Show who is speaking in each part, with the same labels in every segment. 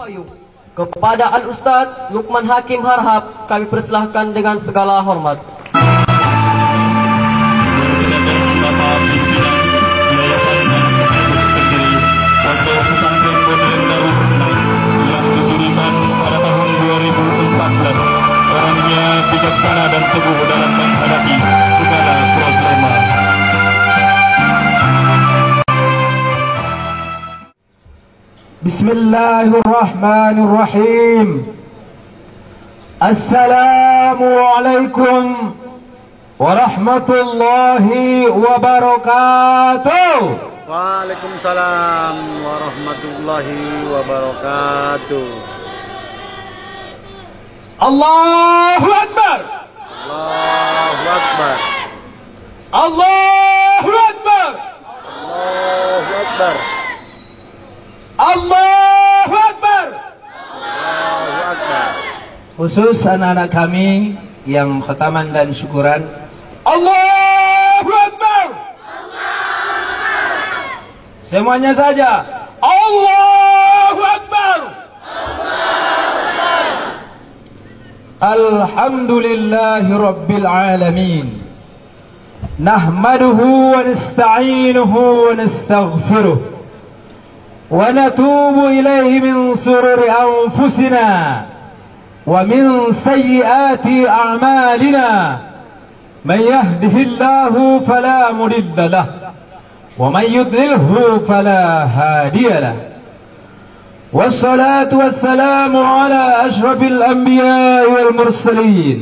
Speaker 1: Rahayu. Kepada Al-Ustadz Lukman Hakim Harhab kami persilahkan dengan segala hormat.
Speaker 2: Untuk pesantren Pondok Darul Islam yang didirikan pada tahun 2014, orangnya bijaksana dan teguh dalam menghadapi segala problema.
Speaker 3: Bismillahirrahmanirrahim. Assalamualaikum warahmatullahi wabarakatuh.
Speaker 4: Waalaikumsalam warahmatullahi wabarakatuh.
Speaker 3: Allahu Akbar.
Speaker 4: Allahu Akbar.
Speaker 3: Allahu Akbar.
Speaker 4: Allahu Akbar.
Speaker 3: Allahu Akbar.
Speaker 4: Allahu Akbar.
Speaker 3: Khusus anak-anak kami yang khataman dan syukuran, Allahu Akbar. Semuanya saja, Allahu Akbar. Alhamdulillahi Rabbil Alamin. Nahmaduhu wa nasta'inuhu wa nastaghfiruh. Wa natubu ilaihi min sururi anfusina wa min sayyiati a'malina. Man yahdihillahu fala mudilla lahu ومن يضلله فلا هادي له والصلاة والسلام على أشرف الأنبياء والمرسلين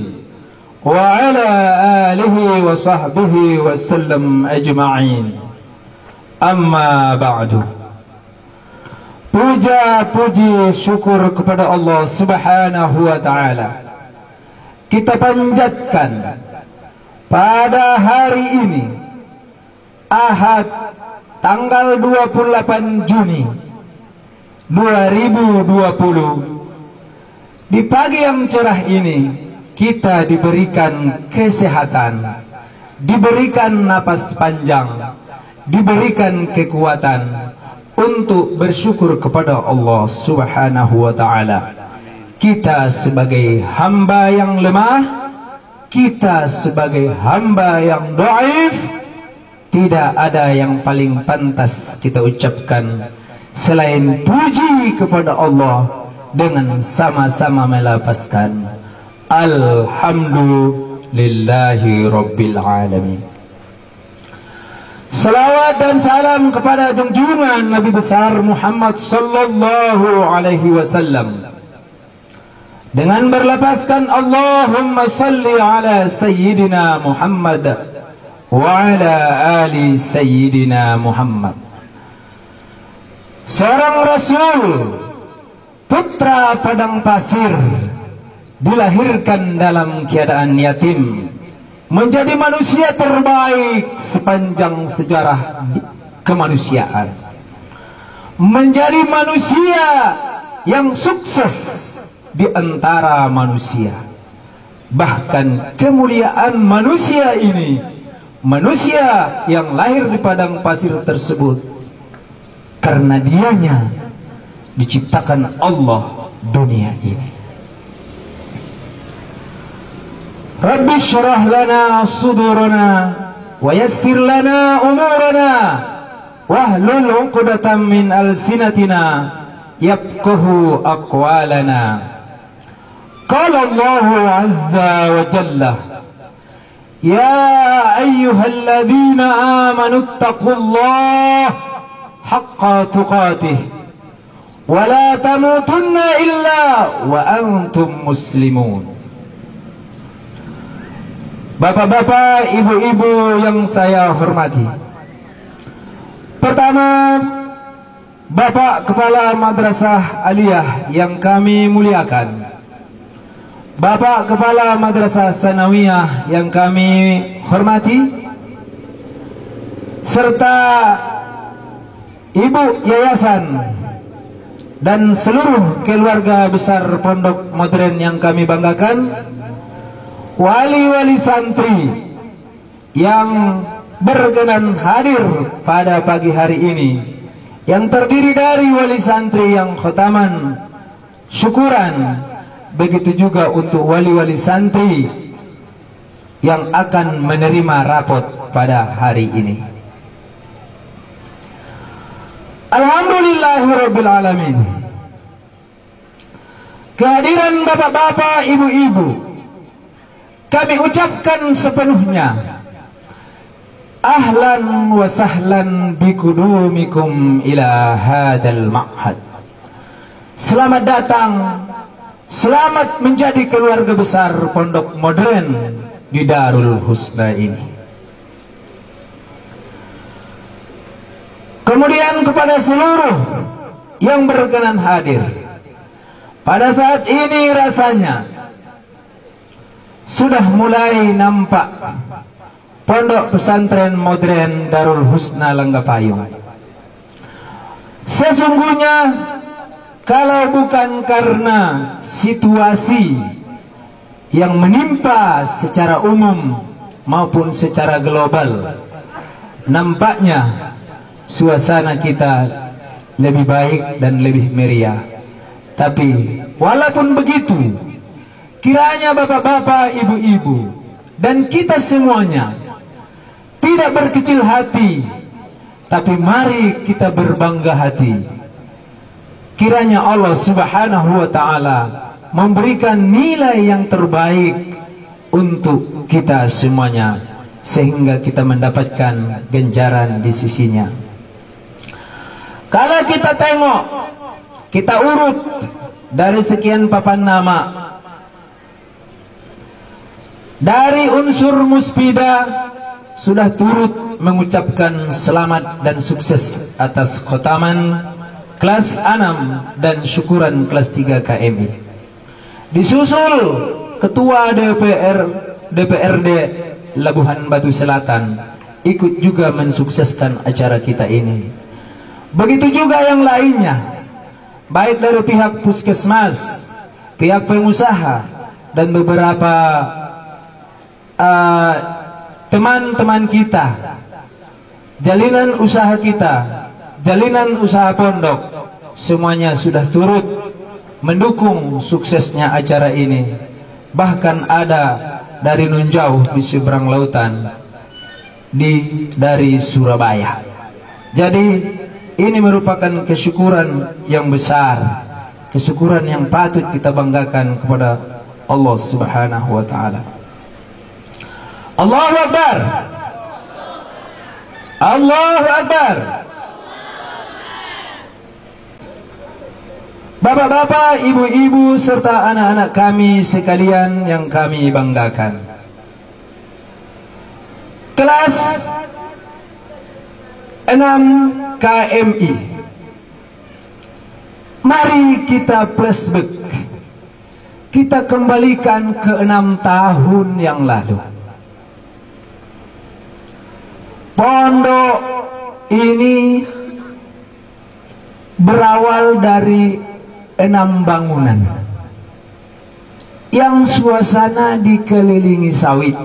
Speaker 3: وعلى آله وصحبه وسلم أجمعين. أما بعد. Puja puji syukur kepada Allah Subhanahu wa taala kita panjatkan pada hari ini, Ahad, tanggal 28 Juni 2020. Di pagi yang cerah ini kita diberikan kesehatan, diberikan napas panjang, diberikan kekuatan untuk bersyukur kepada Allah Subhanahu wa taala. Kita sebagai hamba yang lemah, kita sebagai hamba yang dhaif, tidak ada yang paling pantas kita ucapkan selain puji kepada Allah dengan sama-sama melafazkan Alhamdulillahi Rabbil Alamin. Salawat dan salam kepada junjungan Nabi besar Muhammad sallallahu alaihi wasallam dengan berlafazkan Allahumma salli ala Sayyidina Muhammad wa ala ali Sayyidina Muhammad. Seorang Rasul, putra padang pasir, dilahirkan dalam keadaan yatim, menjadi manusia terbaik sepanjang sejarah kemanusiaan, menjadi manusia yang sukses di antara manusia. Bahkan kemuliaan manusia ini, manusia yang lahir di padang pasir tersebut, karena dianya diciptakan Allah dunia ini. Rabbi syrah lana sudurana wa yassir lana umurana wahlul 'uqdatam min alsinatina yafqahu aqwalana. Qala Allahu 'azza wa jalla, يا أيها الذين آمنوا اتقوا الله حق تقاته ولا تموتن إلا وأنتم مسلمون. Bapak-bapak, ibu-ibu yang saya hormati, pertama, Bapak Kepala Madrasah Aliyah yang kami muliakan, Bapak Kepala Madrasah Sanawiyah yang kami hormati, serta Ibu Yayasan dan seluruh keluarga besar Pondok Modern yang kami banggakan, wali-wali santri yang berkenan hadir pada pagi hari ini, yang terdiri dari wali santri yang khotaman, syukuran. Begitu juga untuk wali-wali santri yang akan menerima rapot pada hari ini. Alhamdulillahirabbil alamin. Kehadiran bapak-bapak, ibu-ibu, kami ucapkan sepenuhnya ahlan wa sahlan bikudumikum ila hadal ma'had. Selamat datang, selamat menjadi keluarga besar Pondok Modern di Darul Husna ini. Kemudian kepada seluruh yang berkenan hadir, pada saat ini rasanya sudah mulai nampak Pondok Pesantren Modern Darul Husna Langgapayung. Sesungguhnya kalau bukan karena situasi yang menimpa secara umum maupun secara global, nampaknya suasana kita lebih baik dan lebih meriah. Tapi walaupun begitu, kiranya bapak-bapak, ibu-ibu, dan kita semuanya tidak berkecil hati, tapi mari kita berbangga hati. Kiranya Allah Subhanahu wa ta'ala memberikan nilai yang terbaik untuk kita semuanya, sehingga kita mendapatkan ganjaran di sisinya. Kalau kita tengok, kita urut dari sekian papan nama, dari unsur muspida sudah turut mengucapkan selamat dan sukses atas khotaman kelas 6 dan syukuran kelas 3 KMI. Disusul Ketua DPRD Labuhan Batu Selatan ikut juga mensukseskan acara kita ini. Begitu juga yang lainnya, baik dari pihak puskesmas, pihak pengusaha, dan beberapa teman-teman kita, jalinan usaha kita, jalinan usaha pondok, semuanya sudah turut mendukung suksesnya acara ini. Bahkan ada dari nun jauh di seberang lautan, dari Surabaya. Jadi ini merupakan kesyukuran yang besar, kesyukuran yang patut kita banggakan kepada Allah Subhanahu wa ta'ala. Allahu Akbar, Allahu Akbar. Bapak-bapak, ibu-ibu, serta anak-anak kami sekalian yang kami banggakan, kelas 6 KMI, mari kita flashback, kita kembalikan ke 6 tahun yang lalu. Pondok ini berawal dari 6 bangunan yang suasana dikelilingi sawit,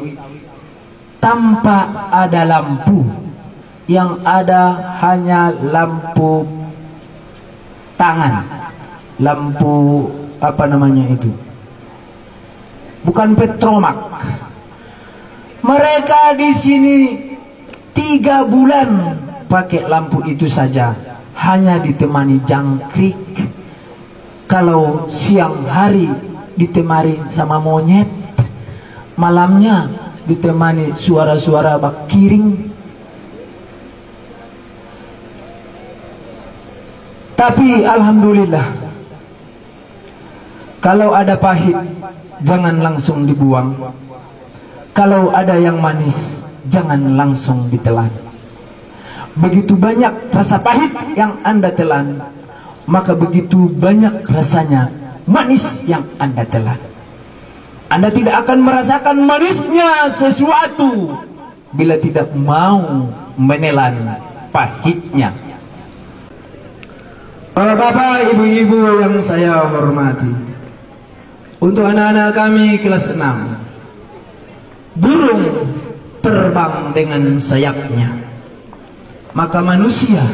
Speaker 3: tanpa ada lampu, yang ada hanya lampu tangan, lampu apa namanya itu, bukan petromak. Mereka di sini 3 bulan pakai lampu itu saja, hanya ditemani jangkrik. Kalau siang hari ditemani sama monyet, malamnya ditemani suara-suara bak kiring. Tapi alhamdulillah, kalau ada pahit jangan langsung dibuang, kalau ada yang manis jangan langsung ditelan. Begitu banyak rasa pahit yang Anda telan, maka begitu banyak rasanya manis yang Anda telan. Anda tidak akan merasakan manisnya sesuatu bila tidak mau menelan pahitnya. Bapak-bapak, ibu-ibu yang saya hormati, untuk anak-anak kami kelas 6, burung terbang dengan sayapnya, maka manusia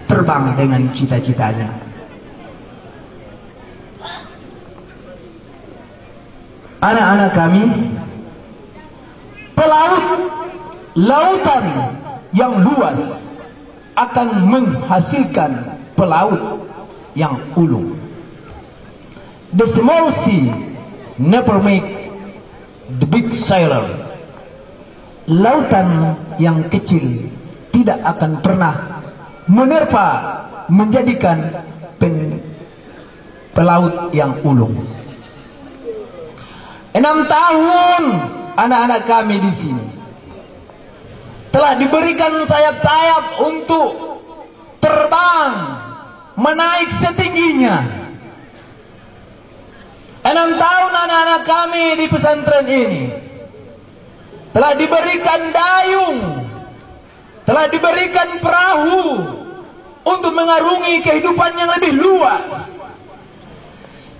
Speaker 3: terbang dengan cita-citanya. anak-anak kami, pelaut lautan yang luas akan menghasilkan pelaut yang ulung. The small sea never make the big sailor. Lautan yang kecil tidak akan pernah menerpa menjadikan pelaut yang ulung. 6 tahun anak-anak kami di sini telah diberikan sayap-sayap untuk terbang menaik setingginya. 6 tahun anak-anak kami di pesantren ini telah diberikan dayung, telah diberikan perahu untuk mengarungi kehidupan yang lebih luas.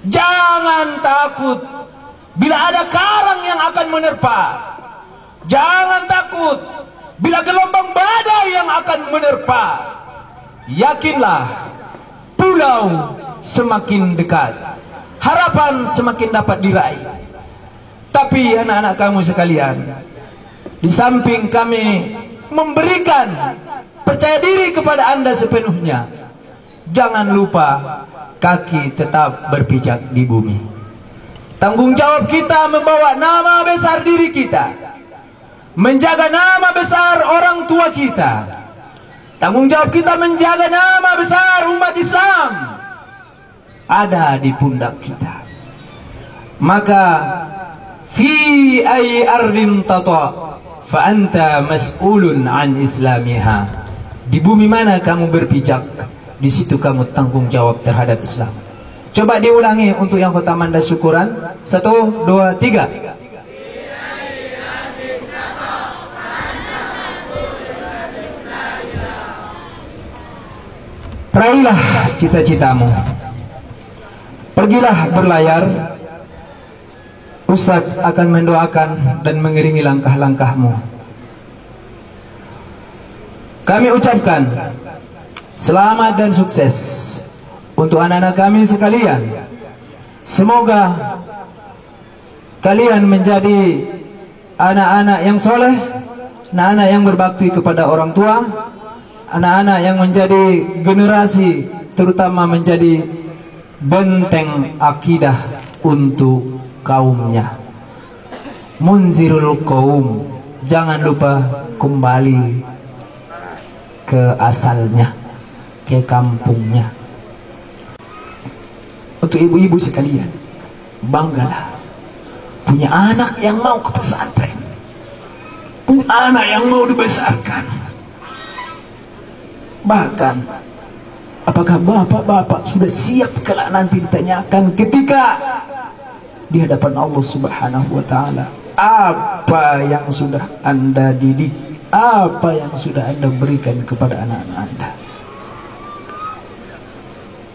Speaker 3: Jangan takut bila ada karang yang akan menerpa. Jangan takut bila gelombang badai yang akan menerpa. Yakinlah, pulau semakin dekat, harapan semakin dapat diraih. Tapi anak-anak kamu sekalian, di samping kami memberikan percaya diri kepada Anda sepenuhnya, jangan lupa kaki tetap berpijak di bumi. Tanggung jawab kita membawa nama besar diri kita, menjaga nama besar orang tua kita. Tanggung jawab kita menjaga nama besar umat Islam ada di pundak kita. Maka fi ay ardin tata fa anta mas'ulun an islamiha. Di bumi mana kamu berpijak, di situ kamu tanggung jawab terhadap Islam. Coba diulangi untuk yang kota Manda syukuran. 1, 2, 3. Raihlah cita-citamu. Pergilah berlayar. Ustaz akan mendoakan dan mengiringi langkah-langkahmu. Kami ucapkan selamat dan sukses untuk anak-anak kami sekalian. Semoga kalian menjadi anak-anak yang soleh, anak-anak yang berbakti kepada orang tua, anak-anak yang menjadi generasi, terutama menjadi benteng akidah untuk kaumnya. Munzirul kaum, jangan lupa kembali ke asalnya, ke kampungnya. Untuk ibu-ibu sekalian, banggalah punya anak yang mau ke pesantren, punya anak yang mau dibesarkan. Bahkan apakah bapak-bapak sudah siap kelak nanti ditanyakan ketika di hadapan Allah Subhanahu wa taala, apa yang sudah Anda didik, apa yang sudah Anda berikan kepada anak-anak Anda?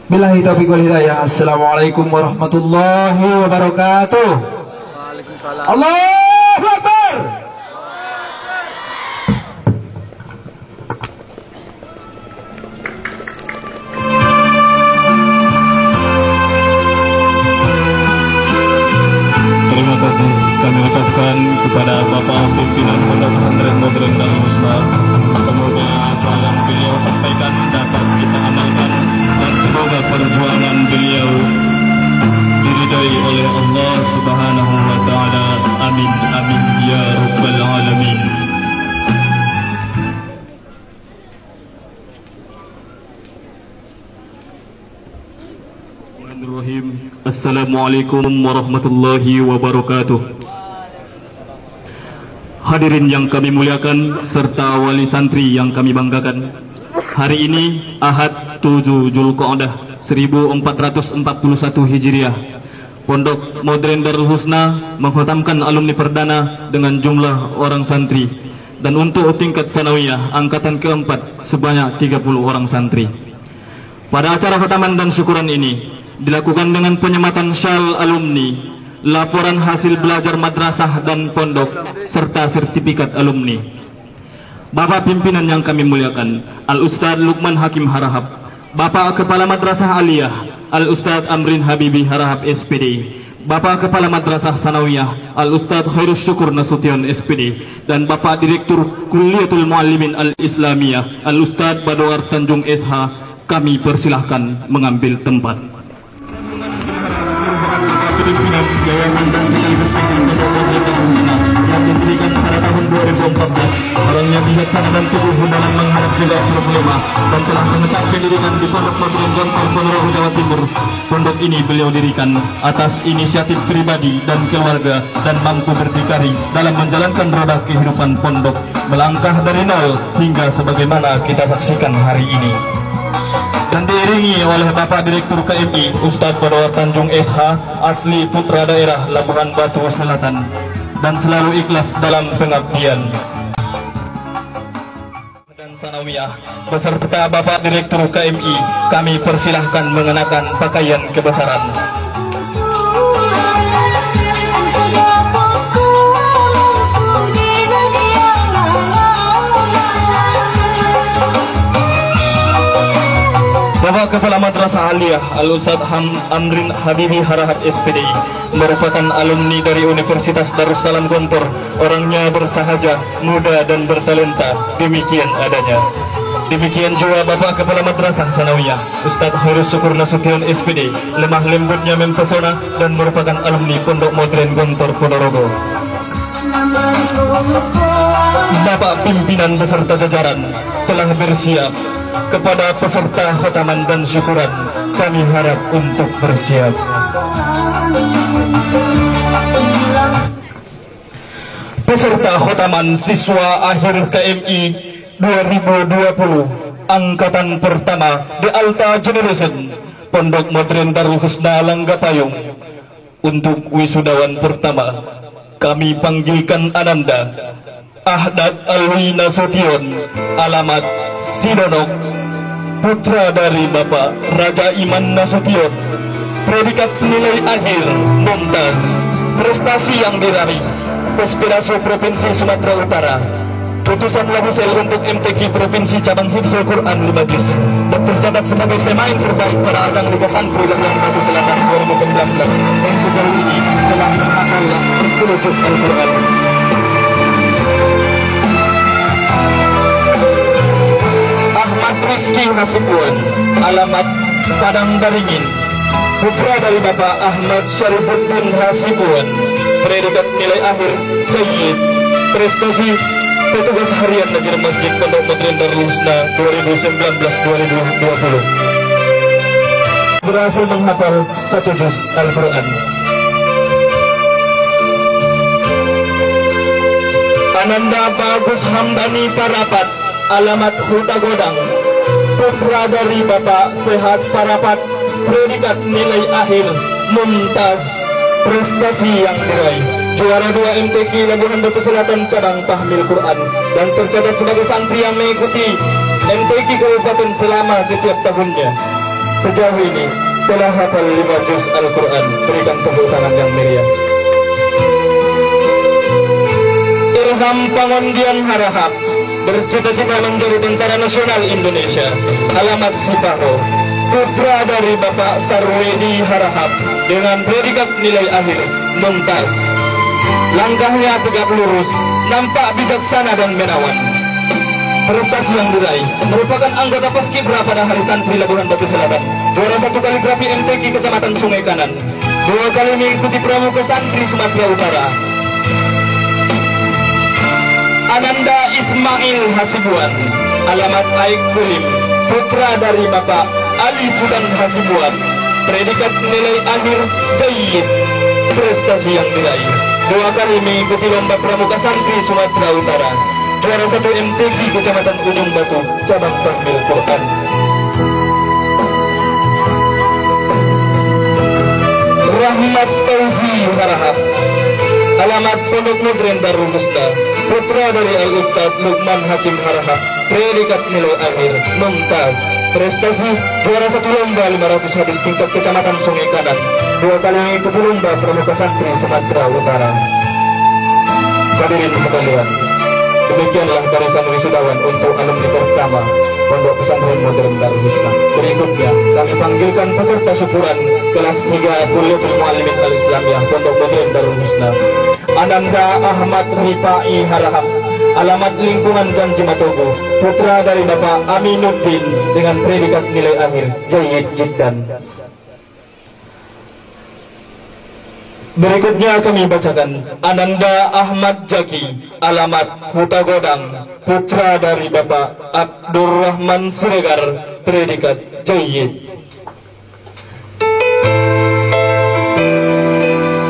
Speaker 3: Billahi taufiq wal hidayah. Assalamualaikum warahmatullahi wabarakatuh.
Speaker 4: Waalaikumsalam.
Speaker 3: Allahu Akbar.
Speaker 2: Terima kasih kami ucapkan kepada Bapak Pimpinan Pondok Pesantren Modern Darul Husna. Semoga apa yang beliau sampaikan dapat kita amalkan, dan semoga perjuangan beliau diridai oleh Allah Subhanahu wa taala. Amin amin ya rabbal alamin. Bismillahirrahmanirrahim. Assalamualaikum warahmatullahi wabarakatuh. Hadirin yang kami muliakan serta wali santri yang kami banggakan, hari ini Ahad 7 Zulqa'dah 1441 Hijriah, Pondok Modern Darul Husna mengkhatamkan alumni perdana dengan jumlah orang santri, dan untuk tingkat sanawiyah angkatan keempat sebanyak 30 orang santri. Pada acara khataman dan syukuran ini dilakukan dengan penyematan syal alumni, laporan hasil belajar madrasah dan pondok, serta sertifikat alumni. Bapak pimpinan yang kami muliakan, Al-Ustadz Luqman Hakim Harahap, Bapak Kepala Madrasah Aliyah, Al-Ustadz Amrin Habibi Harahap SPD, Bapak Kepala Madrasah Sanawiyah Al-Ustadz Khairus Syukur Nasution SPD dan Bapak Direktur Kulliyatul Muallimin Al-Islamiyah Al-Ustadz Badoar Tanjung SH, kami persilahkan mengambil tempat. Pimpinan Yayasan dan sekaligus Pimpinan yang didirikan pada tahun 2014, orangnya bijaksana dan teguh dalam menghadapi segala problema dan telah memecah pendidikan di Pondok Modern Gontor Ponorogo, Jawa Timur. Pondok ini beliau dirikan atas inisiatif pribadi dan keluarga dan mampu berdikari dalam menjalankan roda kehidupan pondok, melangkah dari nol hingga sebagaimana kita saksikan hari ini. Dan diiringi oleh Bapak Direktur KMI Ustadz Badoar Tanjung SH, asli putra daerah Labuhan Batu Selatan, dan selalu ikhlas dalam pengabdian. Dan Sanawiyah beserta Bapak Direktur KMI, kami persilahkan mengenakan pakaian kebesaran. Bapak Kepala Madrasah Aliyah Al-Ustadz Amrin Habibi Harahap SPD merupakan alumni dari Universitas Darussalam Gontor. Orangnya bersahaja, muda dan bertalenta. Demikian adanya. Demikian juga Bapak Kepala Madrasah Sanawiyah Ustadz Khairus Syukur Nasution SPD, lemah lembutnya mempesona dan merupakan alumni Pondok Modern Gontor Ponorogo. Bapak pimpinan beserta jajaran telah bersiap. Kepada peserta khotaman dan syukuran, kami harap untuk bersiap. Peserta khotaman siswa akhir KMI 2020 Angkatan Pertama The Alta Generation Pondok Modern Darul Husna Langgapayung. Untuk wisudawan pertama, kami panggilkan Ananda Ahmad Alwi Nasution, alamat Sidonok, putra dari Bapak Raja Iman Nasution, predikat nilai akhir mumtaz, prestasi yang diraih Aspirasi Provinsi Sumatera Utara, putusan Labusel untuk MTQ Provinsi Cabang Hifzul Quran 5 juz, dan tercatat sebagai pemain terbaik pada ajang Liga Santri Labuhan Batu Selatan 2019 yang sejauh ini telah menghafal 10 juz Al-Quran. Ahmad Rizky Hasibuan, alamat Padang Daringin, putra dari Bapak Ahmad Syarifuddin Hasibuan, predikat nilai akhir jayyid, prestasi petugas harian Najir Masjid Pondok Modern Darul Husna 2019-2020, berhasil menghafal 1 juz Al-Quran. Ananda Bagus Hamdani Parapat, alamat Huta Godang, putra dari Bapak Sehat Parapat, predikat nilai akhir mumtaz, prestasi yang diraih juara 2 MTQ Labuhan Batu Selatan cabang Tahmil Quran, dan tercatat sebagai santri yang mengikuti MTQ Kabupaten selama setiap tahunnya. Sejauh ini telah hafal 5 juz Al-Quran. Berikan tepuk tangan yang meriah. Ilham Pangondian Harahap, bercita-cita menjadi tentara nasional Indonesia, alamat Sipaho, putra dari Bapak Sarwedi Harahap, dengan predikat nilai akhir mumtaz. Langkahnya tegak lurus, nampak bijaksana dan menawan. Prestasi yang diraih merupakan anggota Paskibra pada Hari Santri Labuhan Batu Selatan, juara 1 kaligrafi MTQ Kecamatan Sungai Kanan, 2 kali mengikuti Pramuka Santri Sumatera Utara. Ananda Ismail Hasibuan, alamat Aik Kulim, putra dari Bapak Ali Sudan Hasibuan, predikat nilai akhir jayyid, prestasi yang diraih 2 kali mengikuti lomba Pramuka Santri Sumatera Utara, juara 1 MTQ Kecamatan Ujung Batu cabang Tahmil Quran. Rahmat Fauzi Harahap, alamat Pondok Modern Darul Husna, putra dari Al-Ustadz Lukman Hakim Harahap, predikat nilai akhir mumtaz, prestasi juara 1 lomba 500 hadis tingkat Kecamatan Sungai Kanan, 2 kali mengikuti lomba Pramuka Santri Sumatera Utara. Hadirin sekalian, Demikianlah barisan wisudawan untuk alumni pertama Pondok Pesantren Modern Darul Islam. Berikutnya kami panggilkan peserta syukuran kelas 3 Kuliah Muallimin Al-Islamiyah Pondok Modern Darul Islam. Ananda Ahmad Rifai Harahap, alamat lingkungan Janji Matogo, putra dari Bapak Aminuddin dengan predikat nilai akhir Jayyid Jiddan. Berikutnya kami bacakan Ananda Ahmad Jaki, alamat Huta Godang, putra dari Bapak Abdurrahman Siregar, predikat Jayyid.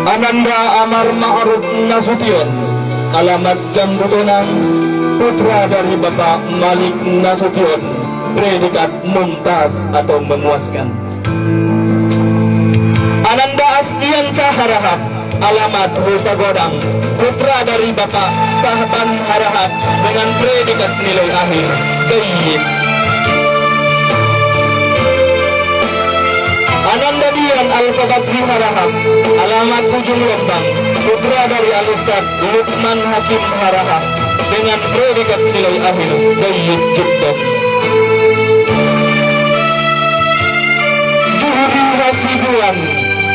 Speaker 2: Ananda Amar Ma'ruf Nasution, alamat Jambutonang, putra dari Bapak Malik Nasution, predikat Mumtaz atau memuaskan. Ananda Astian Saharahap, alamat Huta Godang, putra dari Bapak Sahban Harahap dengan predikat nilai akhir Jayyid. Ananda Dian Al-Qabatri Harahap, alamat Ujung Lombang, putra dari Al-Ustad Lukman Hakim Harahap dengan predikat nilai akhir Jayyid Jiddan. Juhudi Hasibuan,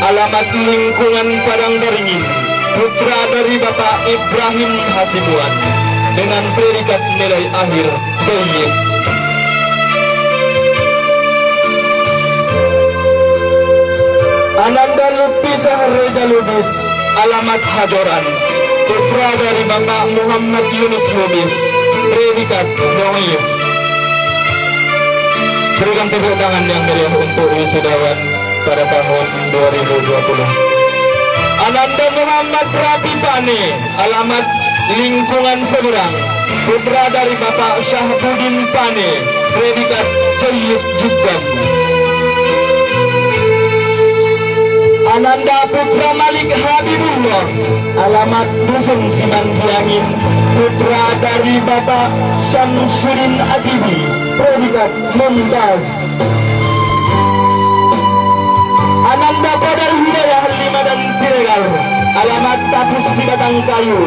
Speaker 2: alamat lingkungan Padang Beringin, putra dari Bapak Ibrahim Hasibuan dengan predikat nilai akhir Jayyid. Ananda Lutfi Sahreja Lubis, alamat Hajoran, putra dari Bapak Muhammad Yunus Lubis, predikat Doif. Berikan tepuk tangan yang meriah untuk wisudawan pada tahun 2020. Ananda Muhammad Rabi Pane, alamat lingkungan Seberang, putra dari Bapak Syahbudin Pane, predikat Jayyid Jiddan. Ananda Putra Malik Habibullah, alamat Dusun Simantiangin, putra dari Bapak Syamsuddin Atibi, predikat Mumtaz. Ananda Badar Hidayah Limadan Siregar, alamat Tapus Cibatang Kayu,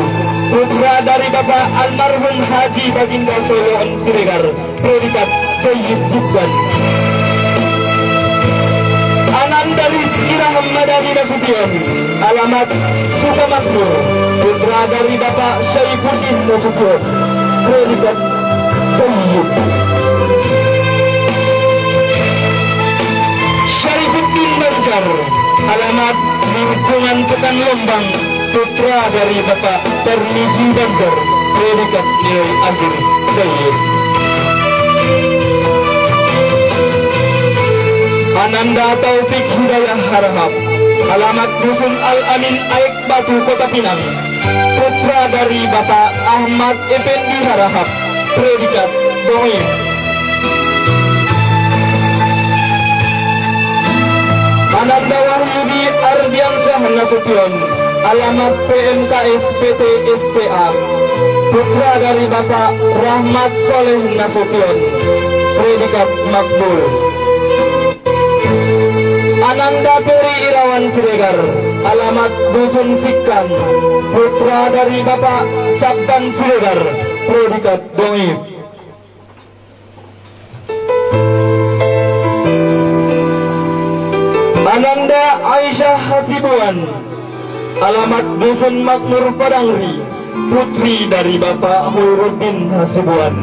Speaker 2: putra dari Bapak Almarhum Haji Baginda Soloan Siregar, predikat Jayyid Jiddan. Ananda Rizki Rahmadani Nasution, alamat Sukamakmur, putra dari Bapak Syaifuddin Nasution, predikat Jayyid. Syarifuddin Banjar, alamat lingkungan Pekan Lombang, putra dari Bapak Termiji Banjar, predikat nilai akhir Jayyid. Ananda Taufik Hidayah Harahap, alamat Dusun Al-Amin Aik Batu Kota Pinang, putra dari Bapak Ahmad Effendi Harahap, predikat Doif. Ananda Wahyudi Ardiansyah Nasution, alamat PMKS PT SPA, putra dari Bapak Rahmat Soleh Nasution, predikat Makbul. Ananda Peri Irawan Siregar, alamat Dusun Sikam, putra dari Bapak Sabban Siregar, predikat Doif. Ananda Aisyah Hasibuan, alamat Dusun Makmur Padangri, putri dari Bapak Hoiruddin Hasibuan,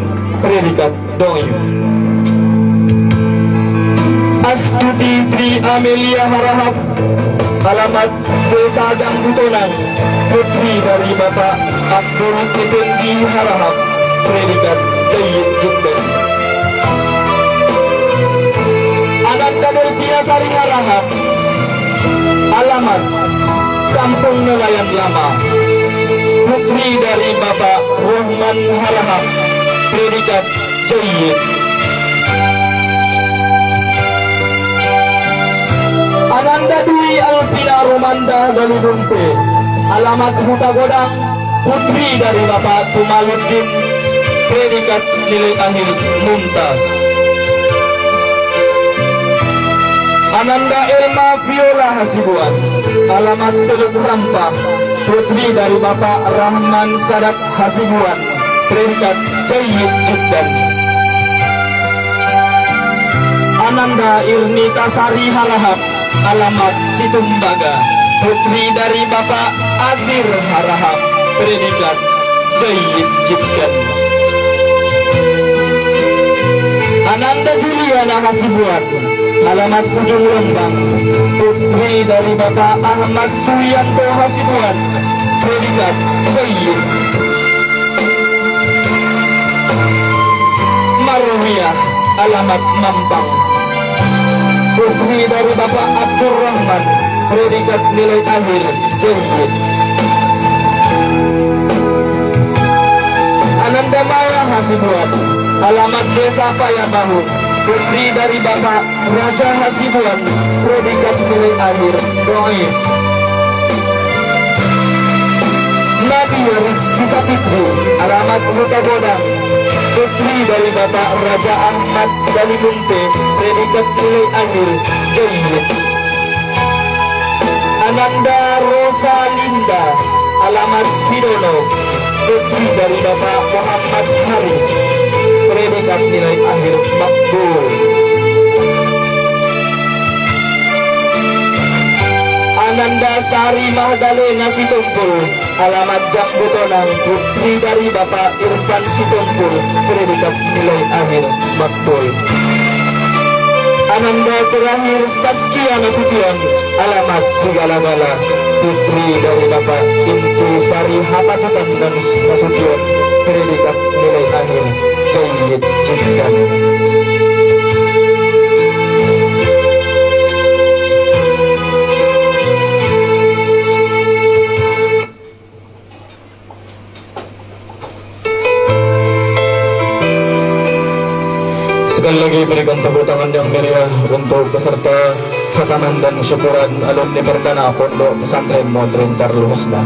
Speaker 2: predikat Doif. Astuti Tri Amelia Harahap, alamat Desa Jambutonang, putri dari Bapak Abdul Effendi Harahap, predikat Jayyid Jiddan. Ananda Multiasari Harahap, alamat Kampung Nelayan Lama, putri dari Bapak Rahman Harahap, predikat Jayyid. Ananda Dwi Alpina Romanda Galidumpe, alamat Huta Godang, putri dari Bapak Tumaluddin, predikat nilai akhir Mumtaz. Ananda Elma Viola Hasibuan, alamat Teluk Rampah, putri dari Bapak Rahman Sadat Hasibuan,
Speaker 3: predikat Jayyid Jiddan. Ananda Irnita Sari Harahap, alamat Situmbaga, putri dari Bapak Azir Harahap, predikat Jayyid Jiddan. Ananda Juliana Hasibuan, alamat Ujung Lembang, putri dari Bapak Ahmad Suyanto Hasibuan, predikat Jayyid. Marwiyah, alamat Mampang, putri dari Bapak Abdul Rahman, predikat nilai akhir Jayyid. Ananda Maya Hasibuan, alamat Desa Payabahu, putri dari Bapak Raja Hasibuan, predikat nilai akhir Doif. Nadia Rizki Sapitri, alamat Huta Bodang, putri dari Bapak Raja Ahmad Dalimunte, predikat nilai akhir Jayyid. Ananda Rosa Linda, alamat Sidono, putri dari Bapak Muhammad Haris, predikat nilai akhir makbul. Ananda Sari Magdalena Situmpul, alamat Jambutonang, putri dari Bapak Irfan Situmpul, predikat nilai akhir makbul. Ananda terakhir Saskia Nasution, alamat Segala-gala, putri dari Bapak Intu Sari Hapatutan dan Nasution, predikat nilai akhir Jayyid Jiddan. Sekali lagi berikan tepuk tangan yang meriah untuk peserta khataman dan syukuran alumni perdana Pondok Pesantren Modern Darul Husna.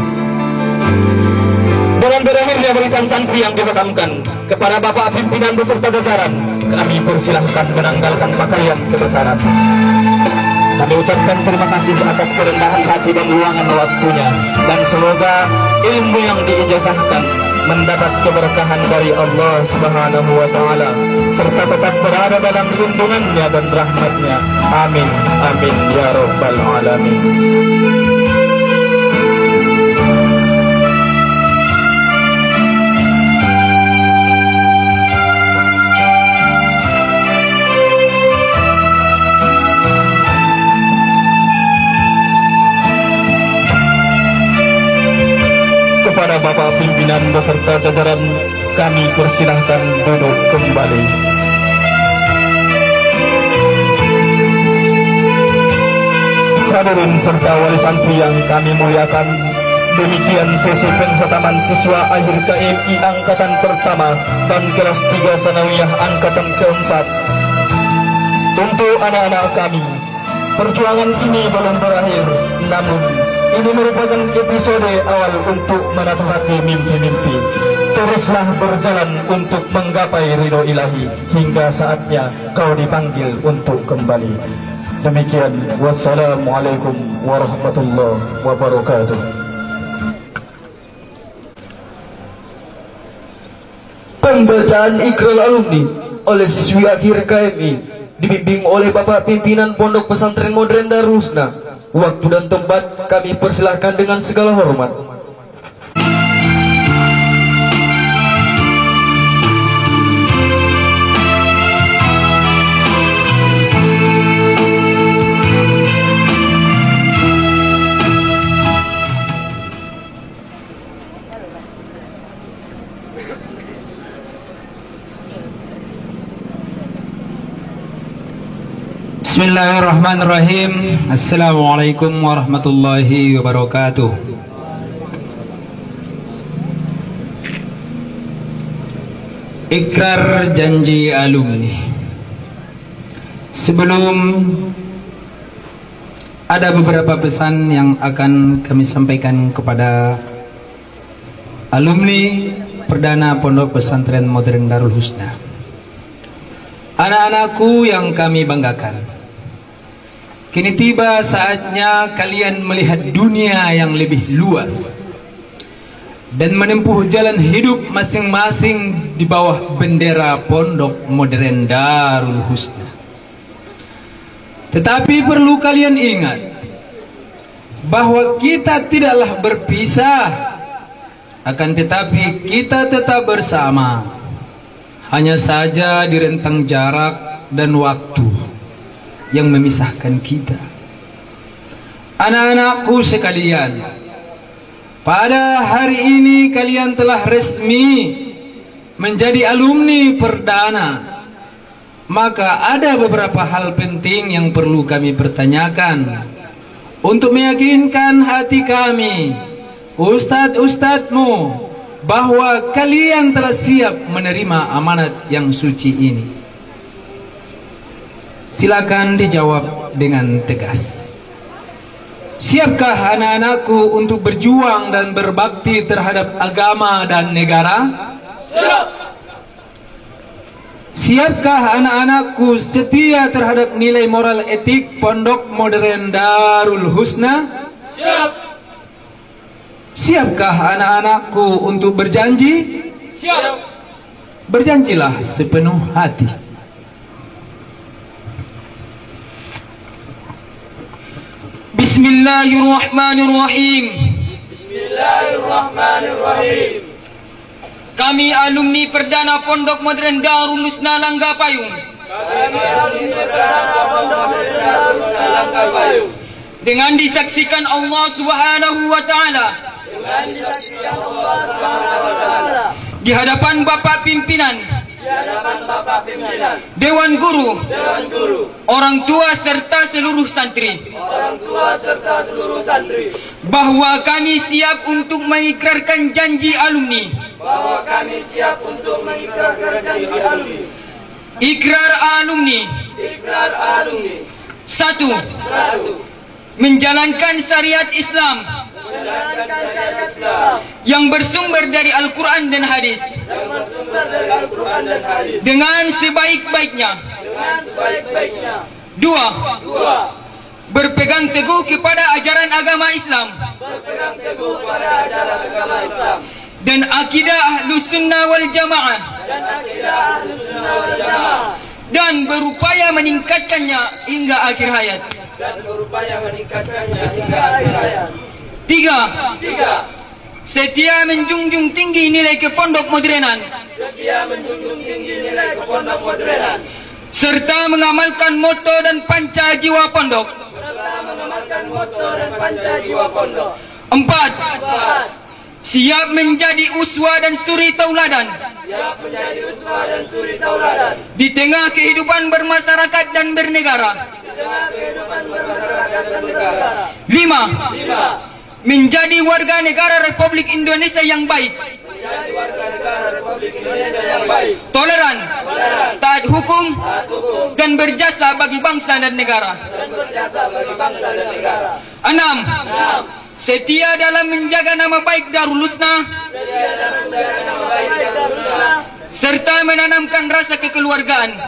Speaker 3: Dengan berakhirnya barisan santri yang dikhatamkan, kepada Bapak pimpinan beserta jajaran, kami persilahkan menanggalkan pakaian kebesaran. Kami ucapkan terima kasih atas kerendahan hati dan luangan waktunya, dan semoga ilmu yang diijazahkan mendapat keberkahan dari Allah Subhanahu wa Ta'ala, serta tetap berada dalam lindungannya dan rahmatnya. Amin, amin, ya Rabbal Alamin. Kepada Bapak pimpinan beserta jajaran, kami persilahkan duduk kembali. Hadirin serta wali santri yang kami muliakan, demikian sesi penghataman siswa akhir KMI angkatan pertama dan kelas 3 sanawiyah angkatan keempat. Untuk anak-anak kami, perjuangan ini belum berakhir, namun ini merupakan episode awal untuk menatap hati mimpi-mimpi. Teruslah berjalan untuk menggapai ridho ilahi hingga saatnya kau dipanggil untuk kembali. Demikian, wassalamualaikum warahmatullahi wabarakatuh. Pembacaan ikrar alumni oleh siswi akhir KMI dibimbing oleh Bapak pimpinan Pondok Pesantren Modern Darul Husna. Waktu dan tempat kami persilahkan dengan segala hormat.
Speaker 5: Bismillahirrahmanirrahim. Assalamualaikum warahmatullahi wabarakatuh. Ikrar janji alumni. Sebelum ada beberapa pesan yang akan kami sampaikan kepada alumni perdana Pondok Pesantren Modern Darul Husna. Anak-anakku yang kami banggakan, kini tiba saatnya kalian melihat dunia yang lebih luas. dan menempuh jalan hidup masing-masing di bawah bendera Pondok Modern Darul Husna. Tetapi perlu kalian ingat bahwa kita tidaklah berpisah, akan tetapi kita tetap bersama. Hanya saja di rentang jarak dan waktu yang memisahkan kita. Anak-anakku sekalian, pada hari ini kalian telah resmi menjadi alumni perdana. Maka ada beberapa hal penting yang perlu kami pertanyakan untuk meyakinkan hati kami, ustadz-ustadzmu, bahwa kalian telah siap menerima amanat yang suci ini. Silakan dijawab dengan tegas. Siapkah anak-anakku untuk berjuang dan berbakti terhadap agama dan negara? Siap. Siapkah anak-anakku setia terhadap nilai moral etik Pondok Modern Darul Husna? Siap. Siapkah anak-anakku untuk berjanji? Siap. Berjanjilah sepenuh hati. Bismillahirrahmanirrahim.
Speaker 6: Bismillahirrahmanirrahim. Kami alumni perdana Pondok Modern Darul Husna Langga Payung. Dengan disaksikan Allah Subhanahu wa taala. Di hadapan Bapak Pimpinan. Dewan Guru. Orang tua serta seluruh santri. Bahwa kami siap untuk mengikrarkan janji alumni. Ikrar alumni. 1. Menjalankan syariat Islam yang bersumber dari Al-Quran dan Hadis dengan sebaik-baiknya. 2. Berpegang teguh kepada ajaran agama Islam dan akidah Ahlus Sunnah wal Jamaah, dan berupaya meningkatkannya hingga akhir hayat. 3. Setia menjunjung tinggi nilai kepondok modernan serta mengamalkan moto dan panca jiwa pondok. 4. Siap menjadi uswa dan suri tauladan di tengah kehidupan bermasyarakat dan bernegara. 5. Menjadi warga negara Republik Indonesia yang baik, toleran, taat hukum, dan berjasa bagi bangsa dan negara. 6. Setia dalam menjaga nama baik Darul Husna serta menanamkan rasa kekeluargaan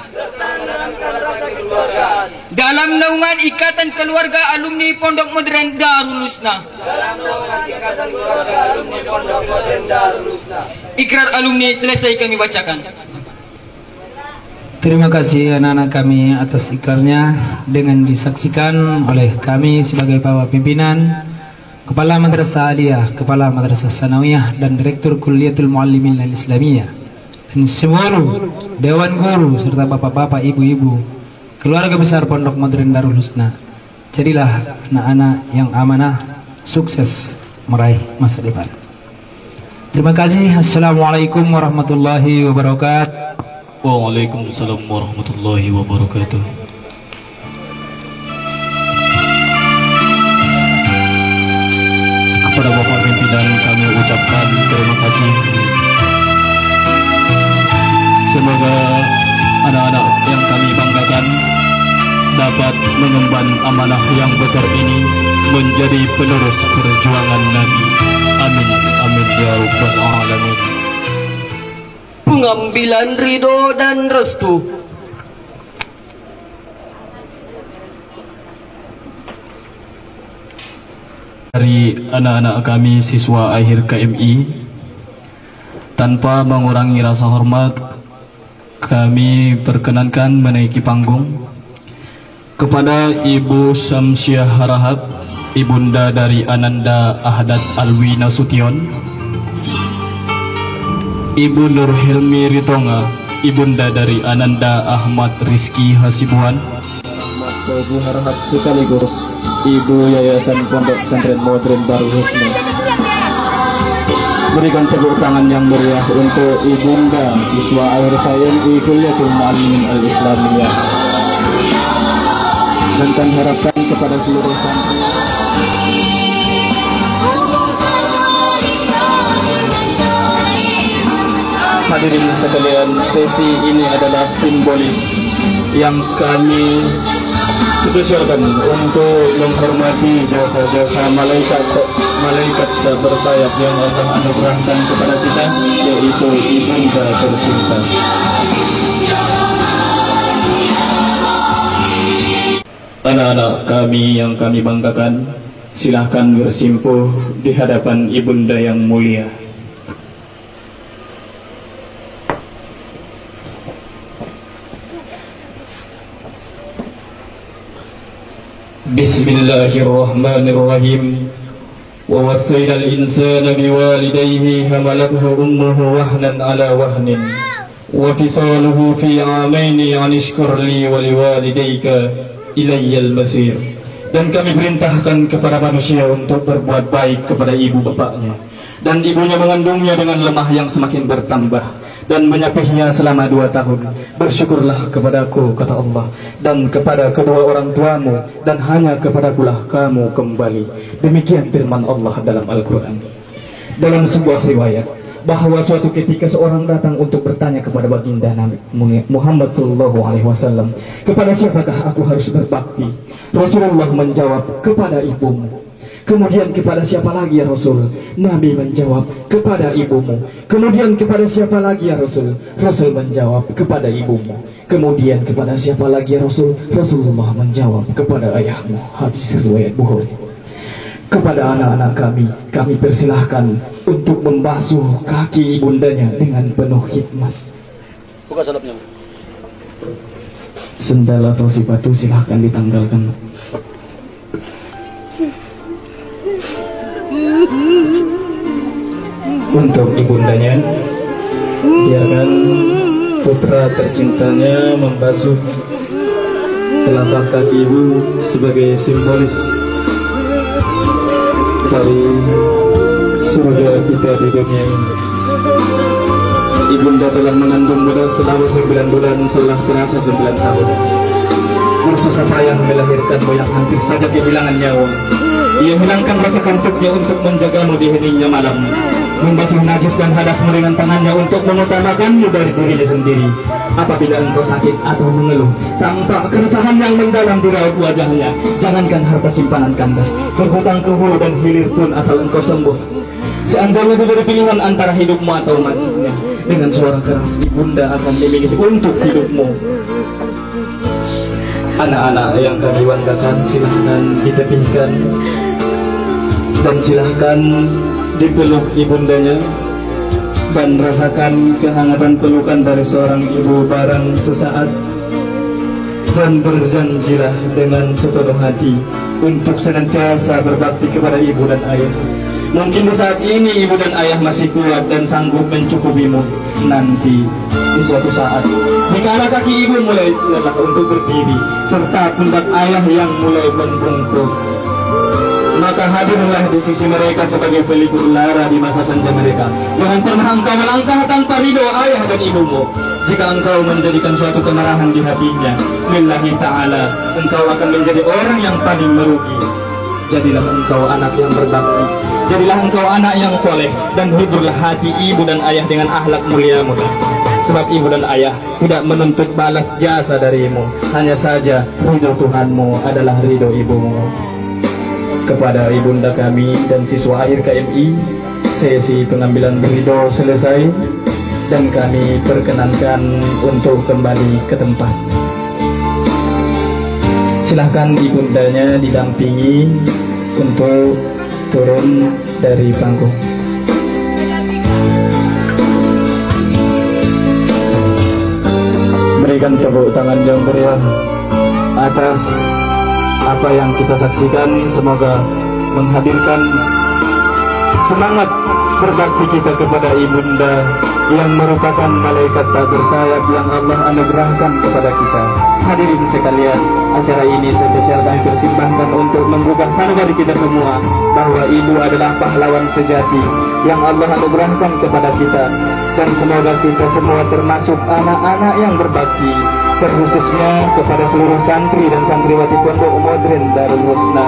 Speaker 6: dalam naungan ikatan keluarga alumni Pondok Modern Darul Husna. Ikrar alumni selesai kami bacakan.
Speaker 5: Terima kasih anak-anak kami atas ikrarnya dengan disaksikan oleh kami sebagai Bapak Pimpinan, Kepala Madrasah Aliyah, Kepala Madrasah Sanawiyah, dan Direktur Kulliyatul Muallimin Al-Islamiyah, dan seluruh Dewan Guru serta bapak-bapak, ibu-ibu, keluarga besar Pondok Modern Darul Husna. Jadilah anak-anak yang amanah, sukses meraih masa depan. Terima kasih. Assalamualaikum warahmatullahi wabarakatuh.
Speaker 2: Waalaikumsalam warahmatullahi wabarakatuh. Kepada Bapak Pimpinan kami ucapkan terima kasih. Semoga anak-anak yang kami banggakan dapat mengemban amanah yang besar ini menjadi penerus perjuangan Nabi. Amin, amin ya rabbal alamin.
Speaker 1: Pengambilan ridho dan restu.
Speaker 2: Dari anak-anak kami siswa akhir KMI tanpa mengurangi rasa hormat, kami perkenankan menaiki panggung kepada Ibu Syamsiah Harahap, ibunda dari Ananda Ahdat Alwi Nasution, Ibu Nur Hilmi Ritonga, ibunda dari Ananda Ahmad Rizki Hasibuan,
Speaker 7: Ibu Harahap sekaligus Ibu Yayasan Pondok Pesantren Modern Darul Husna. Berikan tepuk tangan yang meriah untuk Ibunda siswa akhir sains Kuliatul Muallimin Al-Islamiyah. Dan kami harapkan kepada seluruh santri. Hadirin sekalian, sesi ini adalah simbolis yang kami spesialkan untuk menghormati jasa-jasa malaikat bersayap yang Allah anugerahkan kepada kita, yaitu Ibunda tercinta. Anak-anak kami yang kami banggakan, silahkan bersimpuh di hadapan Ibunda yang mulia. Bismillahirrahmanirrahim. Wa wassayna al-insana biwalidayhi hamalathu ummuhu wahnan ala wahnin wa fisaluhu fi 'amaini an ishkur li wa liwalidayka ilayyal masir. Dan kami perintahkan kepada manusia untuk berbuat baik kepada ibu bapaknya, dan ibunya mengandungnya dengan lemah yang semakin bertambah dan menyapihnya selama 2 tahun. Bersyukurlah kepadaku, kata Allah, dan kepada kedua orang tuamu, dan hanya kepadakulah kamu kembali. Demikian firman Allah dalam Al-Quran. Dalam sebuah riwayat, bahwa suatu ketika seorang datang untuk bertanya kepada baginda Nabi Muhammad SAW, kepada siapakah aku harus berbakti? Rasulullah menjawab, kepada ibumu. Kemudian kepada siapa lagi ya Rasul? Nabi menjawab, kepada ibumu. Kemudian kepada siapa lagi ya Rasul? Rasul menjawab, kepada ibumu. Kemudian kepada siapa lagi ya Rasul? Rasulullah menjawab, kepada ayahmu. Hadis riwayat Bukhari. Kepada anak-anak kami persilahkan untuk membasuh kaki ibundanya dengan penuh hikmat.
Speaker 4: Buka salapnya.
Speaker 7: Sendal atau sepatu silahkan ditanggalkan. Untuk ibundanya, biarkan putra tercintanya membasuh telapak kaki ibu sebagai simbolis dari surga kita di dunia ini. Ibunda telah mengandung beras selama 9 bulan, setelah terasa 9 tahun. Bersusah payah melahirkanmu yang hampir saja kehilangan nyawa. Ia hilangkan rasa kantuknya untuk menjagamu di heningnya malam, membasuh najis dan hadasmu dengan tangannya untuk mengutamakanmu dari dirinya sendiri. Apabila engkau sakit atau mengeluh, tampak keresahan yang mendalam di raut wajahnya. Jangankan harta simpanan kandas, berhutang ke hulu dan hilir pun asal engkau sembuh. Seandainya diberi pilihan antara hidupmu atau matinya, dengan suara keras ibunda akan memilih untuk hidupmu. Anak-anak yang kami banggakan, silahkan ditepihkan dan silahkan dipeluk ibundanya dan rasakan kehangatan pelukan dari seorang ibu barang sesaat, dan berjanjilah dengan sepenuh hati untuk senantiasa berbakti kepada ibu dan ayah. Mungkin di saat ini ibu dan ayah masih kuat dan sanggup mencukupimu. Nanti di suatu saat, jika kaki ibu mulai lelah untuk berdiri, serta pundak ayah yang mulai membungkuk, maka hadirlah di sisi mereka sebagai pelipur lara di masa senja mereka. Jangan pernah engkau melangkah tanpa ridho ayah dan ibumu. Jika engkau menjadikan suatu kemarahan di hatinya, lillahi ta'ala, engkau akan menjadi orang yang paling merugi. Jadilah engkau anak yang berbakti, jadilah engkau anak yang soleh, dan hiburlah hati ibu dan ayah dengan akhlak muliamu. Sebab ibu dan ayah tidak menuntut balas jasa darimu, hanya saja ridho Tuhanmu adalah ridho ibumu. Kepada ibunda kami dan siswa akhir KMI, sesi pengambilan ridho selesai dan kami perkenankan untuk kembali ke tempat. Silahkan ibundanya didampingi untuk turun dari panggung. berikan tepuk tangan yang meriah atas apa yang kita saksikan. Semoga menghadirkan semangat berbakti kita kepada Ibunda yang merupakan malaikat tak bersayap yang Allah anugerahkan kepada kita. Hadirin sekalian, acara ini spesial kami persembahkan untuk menggugah sanubari kita semua bahwa ibu adalah pahlawan sejati yang Allah anugerahkan kepada kita, dan semoga kita semua termasuk anak-anak yang berbakti, terkhususnya kepada seluruh santri dan santriwati Pondok Modern Darul Husna.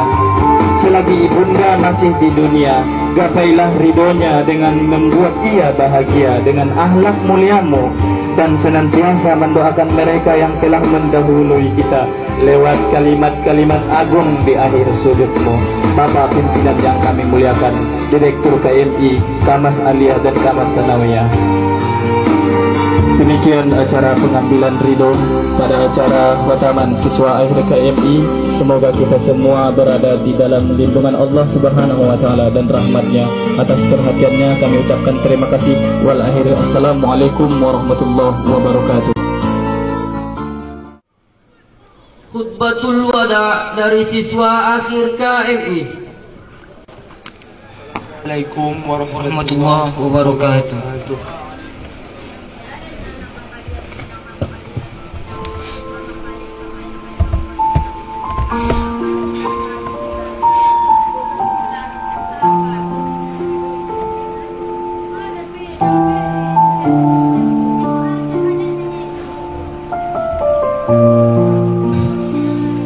Speaker 7: Selagi ibunda masih di dunia, gapailah ridhonya dengan membuat ia bahagia dengan akhlak muliamu, dan senantiasa mendoakan mereka yang telah mendahului kita lewat kalimat-kalimat agung di akhir sujudmu. Bapak pimpinan yang kami muliakan, Direktur KMI, Kamas Aliyah dan Kamas Sanawiyah. Demikian acara pengambilan ridho pada acara khataman siswa akhir KMI. Semoga kita semua berada di dalam lindungan Allah Subhanahu wa taala dan rahmatnya. Atas perhatiannya kami ucapkan terima kasih. Wal akhir, assalamualaikum warahmatullahi wabarakatuh.
Speaker 1: Khutbatul wada dari siswa akhir KMI.
Speaker 2: Assalamualaikum
Speaker 1: Warahmatullahi wabarakatuh.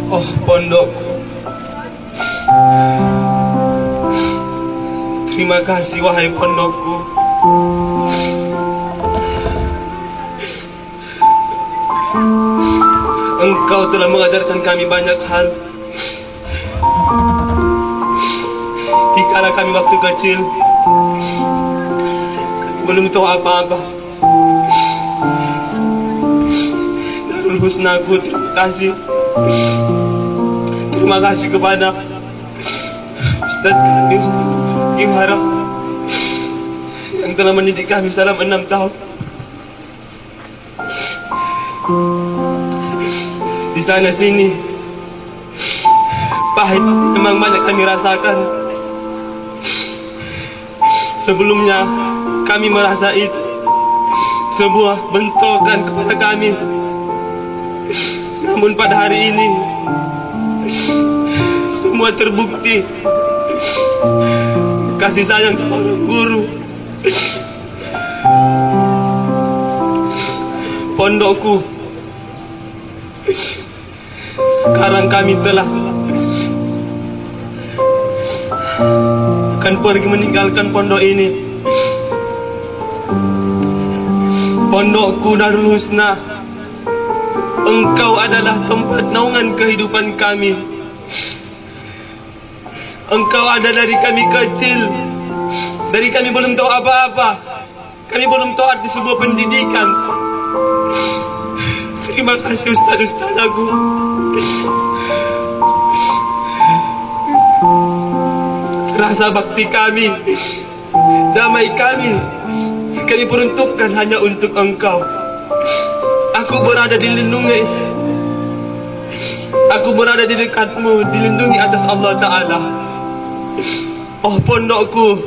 Speaker 2: Oh pondokku, terima kasih wahai pondokku. Engkau telah mengajarkan kami banyak hal. Dikala kami waktu kecil, kami belum tahu apa-apa. Darul Husnaku, terima kasih. Terima kasih kepada Ustaz kami, Ustaz Kim Harah, yang telah mendidik kami selama 6 tahun. Di sana sini pahit memang banyak kami rasakan. Sebelumnya kami merasa itu sebuah bentrokan kepada kami. Namun pada hari ini semua terbukti kasih sayang seorang guru. Pondokku, sekarang kami telah akan pergi meninggalkan pondok ini. Pondokku Darul Husna, engkau adalah tempat naungan kehidupan kami. Engkau ada dari kami kecil, dari kami belum tahu apa-apa, kami belum tahu arti sebuah pendidikan. Terima kasih Ustaz-Ustaz aku. Rasa bakti kami, damai kami peruntukkan hanya untuk engkau. Aku berada dilindungi, aku berada di dekatmu, dilindungi atas Allah Ta'ala. Oh pondokku,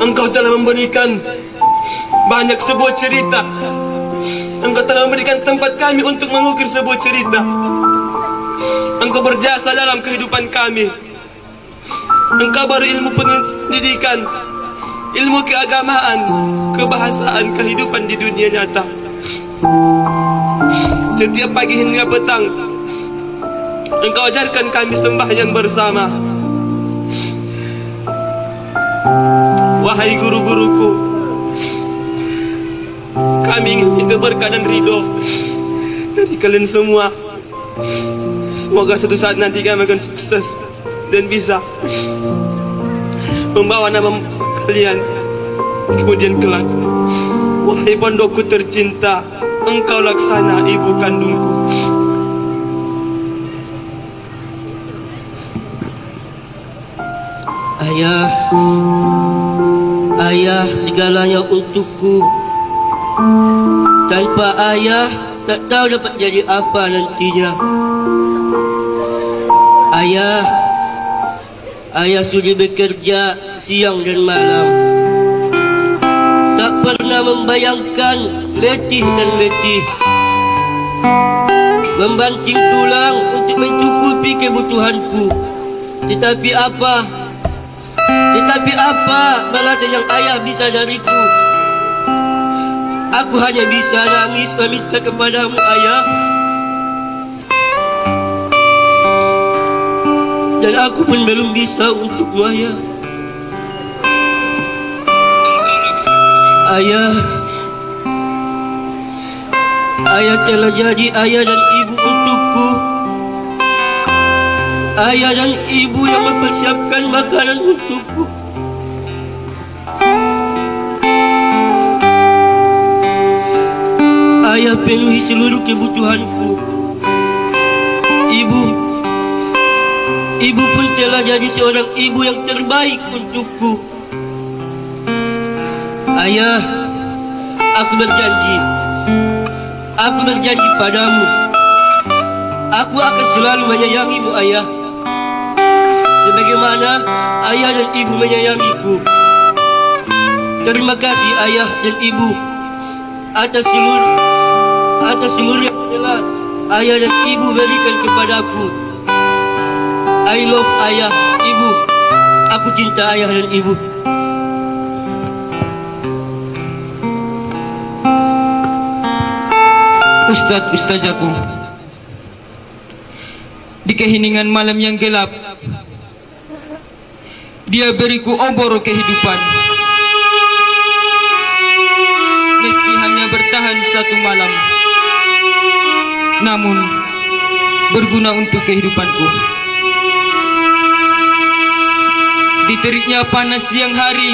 Speaker 2: engkau telah memberikan banyak sebuah cerita. Engkau telah memberikan tempat kami untuk mengukir sebuah cerita. Engkau berjasa dalam kehidupan kami. Engkau baru ilmu pendidikan, ilmu keagamaan, kebahasaan, kehidupan di dunia nyata. Setiap pagi hingga petang, engkau ajarkan kami sembahyang bersama. Wahai guru-guruku, kami ingin minta berkah dan ridho dari kalian semua. Semoga suatu saat nanti kami akan sukses dan bisa membawa nama kalian kemudian kelak. Wahai pondokku tercinta, engkau laksana ibu kandungku.
Speaker 8: Ayah, ayah segalanya untukku. Tanpa ayah, tak tahu dapat jadi apa nantinya. Ayah sudah bekerja siang dan malam, tak pernah membayangkan letih dan letih, membanting tulang untuk mencukupi kebutuhanku. Tetapi apa balasan yang ayah bisa dariku? Aku hanya bisa nangis meminta kepadamu, ayah. Dan aku pun belum bisa untukmu, ayah. Ayah telah jadi ayah dan ibu untukku. Ayah dan ibu yang mempersiapkan makanan untukku. Ayah penuhi seluruh kebutuhanku. Ibu pun telah jadi seorang ibu yang terbaik untukku. Ayah, aku berjanji padamu, aku akan selalu menyayangimu, ayah, sebagaimana ayah dan ibu menyayangiku. Terima kasih ayah dan ibu atas seluruh yang telah ayah dan ibu berikan kepadaku. I love ayah, ibu. Aku cinta ayah dan ibu.
Speaker 6: Ustaz-ustazaku, di keheningan malam yang gelap, Dia beriku obor kehidupan. Meski hanya bertahan satu malam, namun berguna untuk kehidupanku. Di teriknya panas siang hari,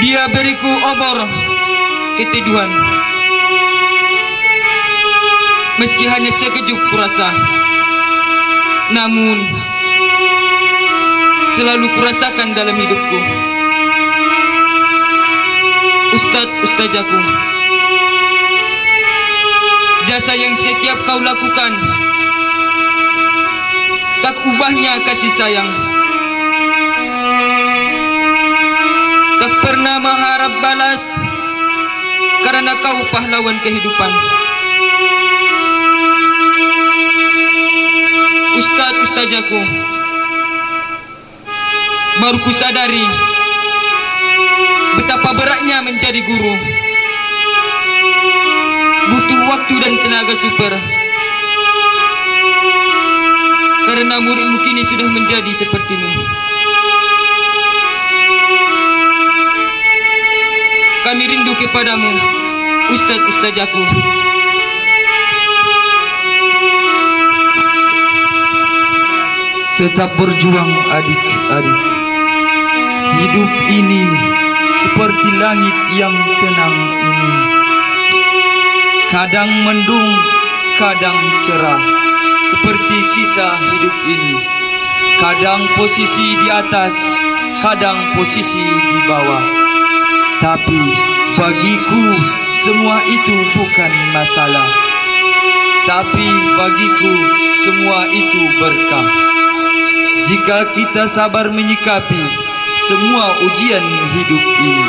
Speaker 6: Dia beriku obor keteduhan. Meski hanya sekejap kurasa, namun selalu kurasakan dalam hidupku. Ustaz-ustazaku, jasa yang setiap kau lakukan, tak ubahnya kasih sayang. Tak pernah mengharap balas, karena kau pahlawan kehidupan. Ustaz-ustazaku, baru ku sadari betapa beratnya menjadi guru. Butuh waktu dan tenaga super, karena muridmu kini sudah menjadi sepertimu. Kami rindu kepadamu, Ustaz-ustazaku.
Speaker 3: Tetap berjuang adik-adik. Hidup ini seperti langit yang tenang ini. Kadang mendung, kadang cerah. Seperti kisah hidup ini. Kadang posisi di atas, kadang posisi di bawah. Tapi bagiku semua itu bukan masalah. Tapi bagiku semua itu berkah. Jika kita sabar menyikapi semua ujian hidup ini.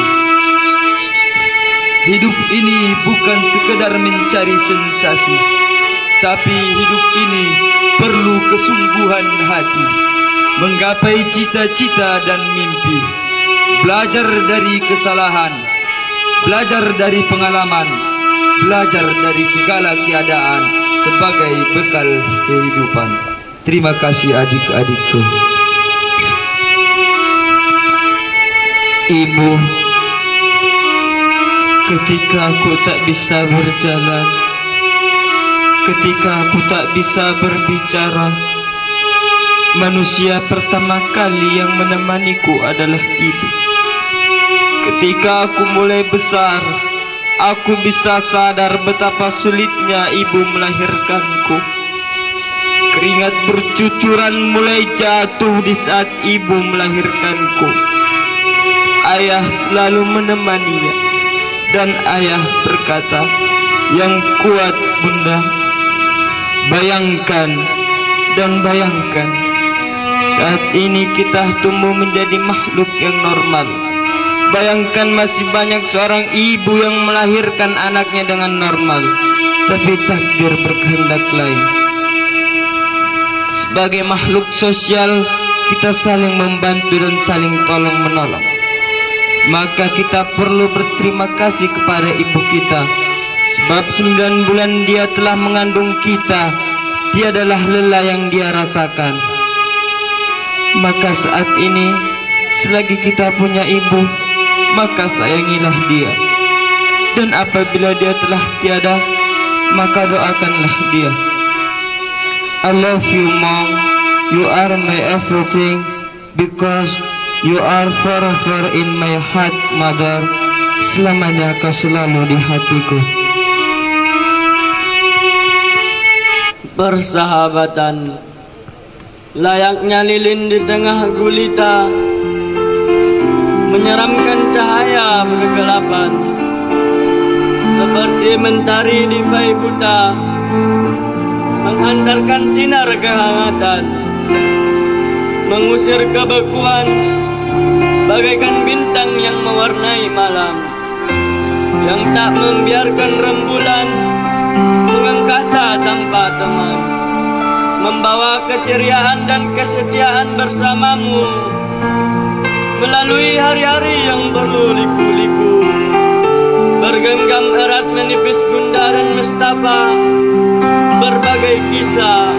Speaker 3: Hidup ini bukan sekedar mencari sensasi, tapi hidup ini perlu kesungguhan hati, menggapai cita-cita dan mimpi, belajar dari kesalahan, belajar dari pengalaman, belajar dari segala keadaan sebagai bekal kehidupan. Terima kasih adik-adikku.
Speaker 6: Ibu, ketika aku tak bisa berjalan, ketika aku tak bisa berbicara, manusia pertama kali yang menemaniku adalah ibu. Ketika aku mulai besar, aku bisa sadar betapa sulitnya ibu melahirkanku. Keringat bercucuran mulai jatuh di saat ibu melahirkanku. ayah selalu menemaninya. Dan ayah berkata, yang kuat bunda. Bayangkan dan bayangkan, saat ini kita tumbuh menjadi makhluk yang normal. Bayangkan masih banyak seorang ibu yang melahirkan anaknya dengan normal, tapi takdir berkehendak lain. Sebagai makhluk sosial, kita saling membantu dan saling tolong menolong. Maka kita perlu berterima kasih kepada ibu kita, sebab 9 bulan dia telah mengandung kita. Tiadalah lelah yang dia rasakan. Maka saat ini, selagi kita punya ibu, maka sayangilah dia. Dan apabila dia telah tiada, maka doakanlah dia. I love you, Mom. You are my everything, because you are forever in my heart, Mother. Selamanya kau selalu di hatiku. Persahabatan layaknya lilin di tengah gulita, menyeramkan cahaya bergelapan, seperti mentari di bayi buta, menghantarkan sinar kehangatan, mengusir kebekuan, bagaikan bintang yang mewarnai malam, yang tak membiarkan rembulan mengangkasa tanpa teman, membawa keceriaan dan kesetiaan bersamamu melalui hari-hari yang berliku-liku, bergenggam erat menipis Gunda dan Mustafa, berbagai kisah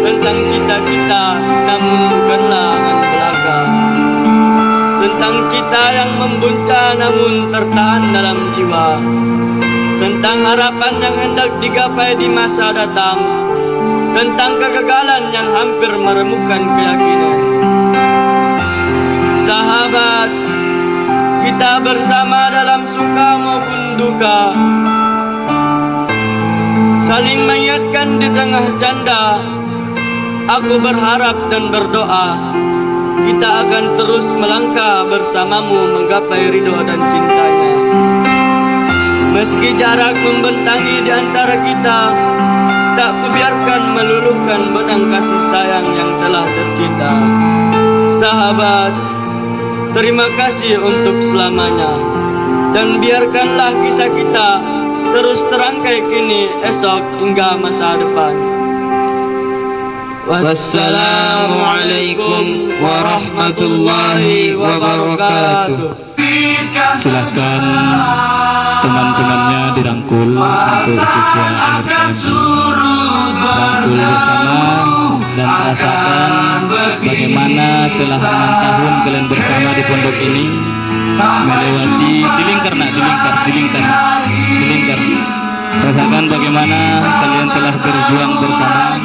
Speaker 6: tentang cita-cita namun bukanlah angan belaka, tentang cita yang membuncah namun tertahan dalam jiwa, tentang harapan yang hendak digapai di masa datang, tentang kegagalan yang hampir meremukkan keyakinan. Sahabat, kita bersama dalam suka maupun duka, saling mengingatkan di tengah canda. Aku berharap dan berdoa kita akan terus melangkah bersamamu menggapai ridho dan cintanya. Meski jarak membentangi di antara kita, tak kubiarkan meluluhkan benang kasih sayang yang telah tercipta. Sahabat, terima kasih untuk selamanya, dan biarkanlah kisah kita terus terangkai kini, esok hingga masa depan. Wassalamualaikum warahmatullahi wabarakatuh.
Speaker 2: Silahkan teman-temannya dirangkul untuk siswa akhir rangkul bersama dan rasakan bagaimana telah 6 tahun kalian bersama di pondok ini, melewati dilingkar. Rasakan bagaimana kalian telah berjuang bersama,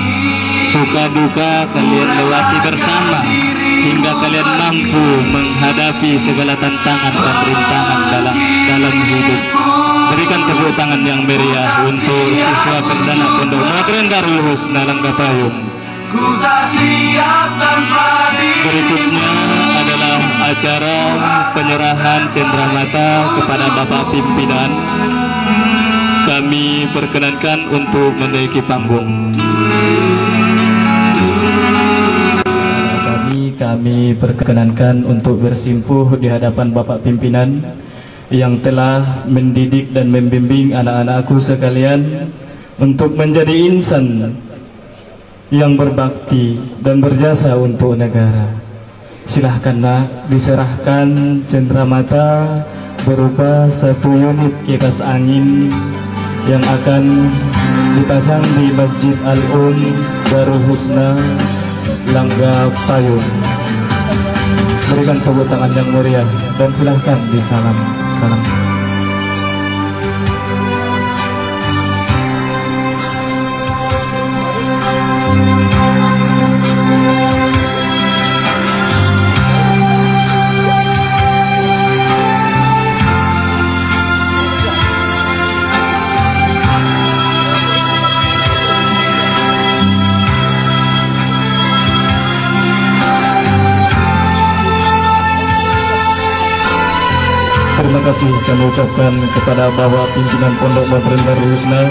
Speaker 2: suka duka kalian lewati bersama, hingga kalian mampu menghadapi segala tantangan dan rintangan dalam hidup. Berikan tepuk tangan yang meriah untuk siswa perdana Pondok Modern Darul Husna Langgapayung. Berikutnya adalah acara penyerahan cenderamata kepada Bapak Pimpinan. Kami perkenankan untuk menaiki panggung. Kami perkenankan untuk bersimpuh di hadapan Bapak Pimpinan yang telah mendidik dan membimbing anak-anakku sekalian untuk menjadi insan yang berbakti dan berjasa untuk negara. Silahkanlah diserahkan cenderamata berupa 1 unit kipas angin yang akan dipasang di Masjid Darul Husna Langgapayung. Berikan tepuk tangan yang meriah dan silahkan disalam. Salam. Terima kasih kami ucapkan kepada Bapak Pimpinan Pondok Pesantren Darul Husna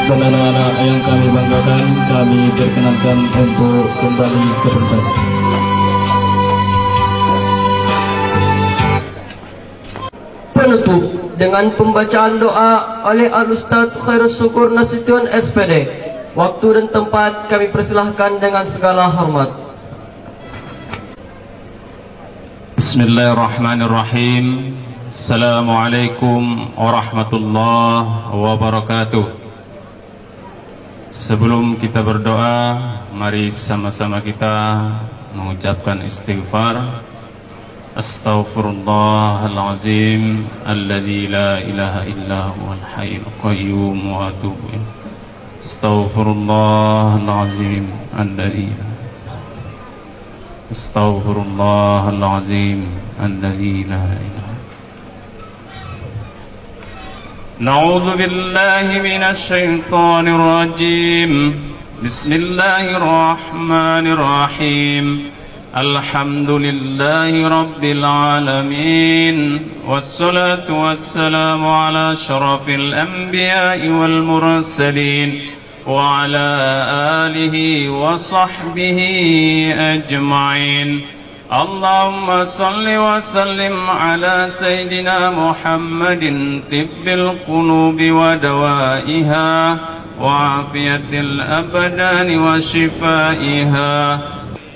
Speaker 2: dan anak-anak yang kami banggakan. Kami perkenankan untuk kembali ke tempat.
Speaker 1: Penutup dengan pembacaan doa oleh Al-Ustadz Khairus Syukur Nasution SPD. Waktu dan tempat kami persilahkan dengan segala hormat.
Speaker 2: Bismillahirrahmanirrahim. Assalamualaikum warahmatullahi wabarakatuh. Sebelum kita berdoa, mari sama-sama kita mengucapkan istighfar. Astaghfirullahalazim alladzi la ilaha illa huwal hayyul qayyum wa atubu ilaih. Astaghfirullahalazim alladzi Astaghfirullahalazim alladzi la ilaha. Na'udzu billahi minasy syaithanir rajim. Bismillahirrahmanirrahim. Alhamdulillahi rabbil alamin. Wassalatu wassalamu ala asyrafil anbiya'i wal mursalin وعلى آله وصحبه أجمعين. اللهم صل وسلم على سيدنا محمد طب القلوب ودوائها وعافية الأبدان وشفائها.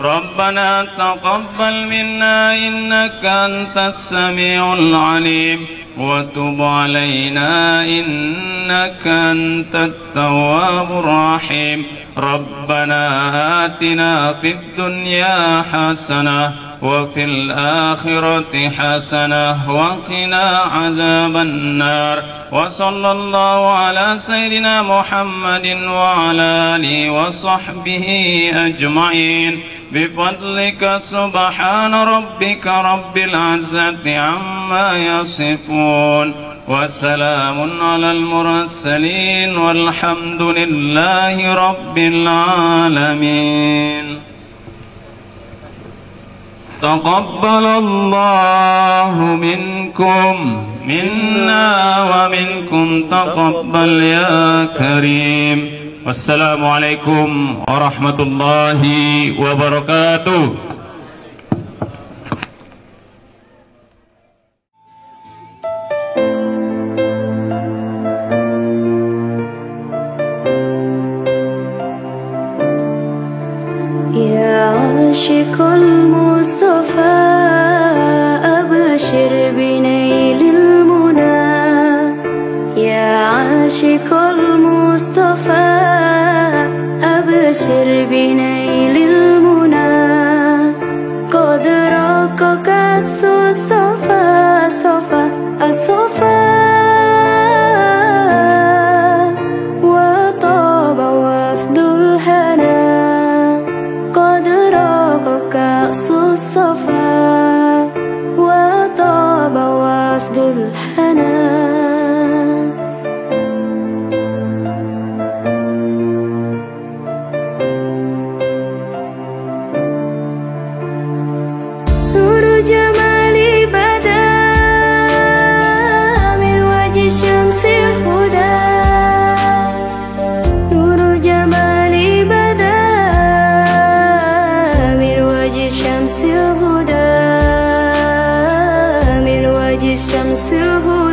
Speaker 2: ربنا تقبل منا إنك أنت السميع العليم وتب علينا إنك أنت التواب الرحيم. ربنا آتنا في الدنيا حسنة وفي الآخرة حسنة وقنا عذاب النار. وصلى الله على سيدنا محمد وعلى آله وصحبه أجمعين بفضلك سبحان ربك رب العزة عما يصفون وسلام على المرسلين والحمد لله رب العالمين. تقبل الله منكم منا ومنكم تقبل يا كريم. والسلام عليكم ورحمة الله وبركاته.
Speaker 9: يا عاشق المصطفى أبشر بنيل المنى. يا عاشق المصطفى أبشر بنيل المنى. قد رقك الصفا صفا الصفا وطاب وفد الهنا. قد رقك الصفا وطاب وفد الهنا. جمالي بدا من وجه شمس الهدى. نور جمالي بدا من وجه شمس الهدى. من وجه شمس الهدى.